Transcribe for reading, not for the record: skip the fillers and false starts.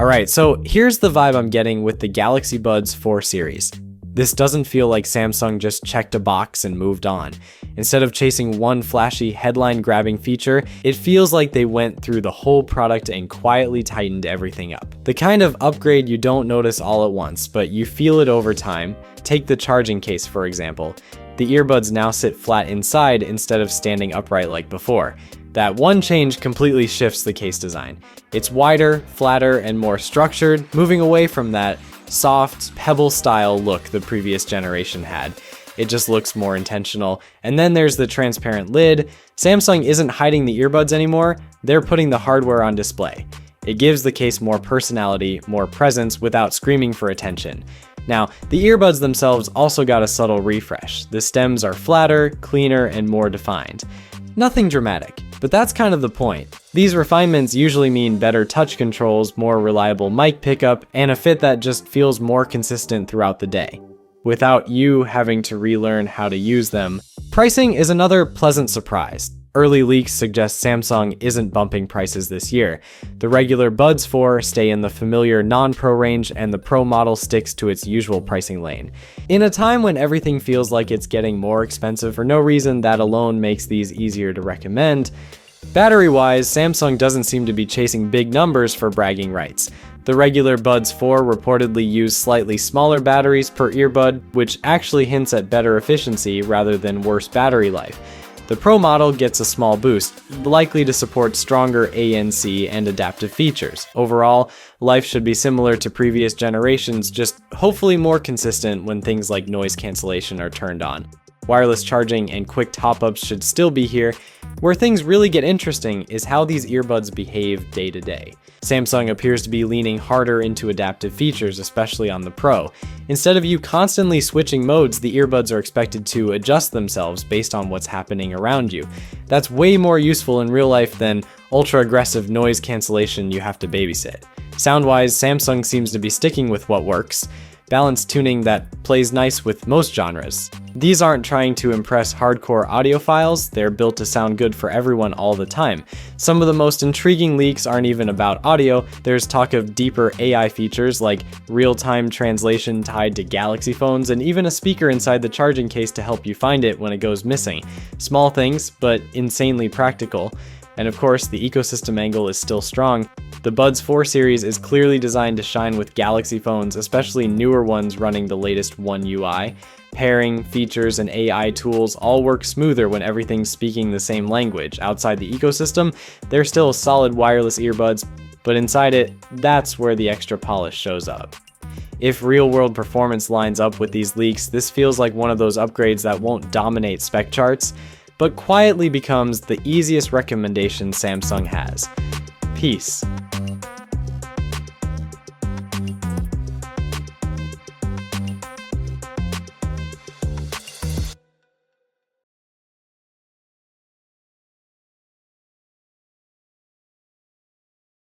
Alright, so here's the vibe I'm getting with the Galaxy Buds 4 series. This doesn't feel like Samsung just checked a box and moved on. Instead of chasing one flashy headline-grabbing feature, it feels like they went through the whole product and quietly tightened everything up. The kind of upgrade you don't notice all at once, but you feel it over time. Take the charging case, for example. The earbuds now sit flat inside instead of standing upright like before. That one change completely shifts the case design. It's wider, flatter, and more structured, moving away from that soft, pebble-style look the previous generation had. It just looks more intentional. And then there's the transparent lid. Samsung isn't hiding the earbuds anymore, they're putting the hardware on display. It gives the case more personality, more presence without screaming for attention. Now, the earbuds themselves also got a subtle refresh. The stems are flatter, cleaner, and more defined. Nothing dramatic, but that's kind of the point. These refinements usually mean better touch controls, more reliable mic pickup, and a fit that just feels more consistent throughout the day, without you having to relearn how to use them. Pricing is another pleasant surprise. Early leaks suggest Samsung isn't bumping prices this year. The regular Buds 4 stay in the familiar non-Pro range, and the Pro model sticks to its usual pricing lane. In a time when everything feels like it's getting more expensive for no reason, that alone makes these easier to recommend. Battery-wise, Samsung doesn't seem to be chasing big numbers for bragging rights. The regular Buds 4 reportedly use slightly smaller batteries per earbud, which actually hints at better efficiency rather than worse battery life. The Pro model gets a small boost, likely to support stronger ANC and adaptive features. Overall, life should be similar to previous generations, just hopefully more consistent when things like noise cancellation are turned on. Wireless charging and quick top-ups should still be here. Where things really get interesting is how these earbuds behave day to day. Samsung appears to be leaning harder into adaptive features, especially on the Pro. Instead of you constantly switching modes, the earbuds are expected to adjust themselves based on what's happening around you. That's way more useful in real life than ultra-aggressive noise cancellation you have to babysit. Sound-wise, Samsung seems to be sticking with what works. Balanced tuning that plays nice with most genres. These aren't trying to impress hardcore audiophiles, they're built to sound good for everyone all the time. Some of the most intriguing leaks aren't even about audio. There's talk of deeper AI features like real-time translation tied to Galaxy phones, and even a speaker inside the charging case to help you find it when it goes missing. Small things, but insanely practical. And of course, the ecosystem angle is still strong. The Buds 4 series is clearly designed to shine with Galaxy phones, especially newer ones running the latest One UI. Pairing, features, and AI tools all work smoother when everything's speaking the same language. Outside the ecosystem, they're still solid wireless earbuds, but inside it, that's where the extra polish shows up. If real-world performance lines up with these leaks, this feels like one of those upgrades that won't dominate spec charts, but quietly becomes the easiest recommendation Samsung has. Peace.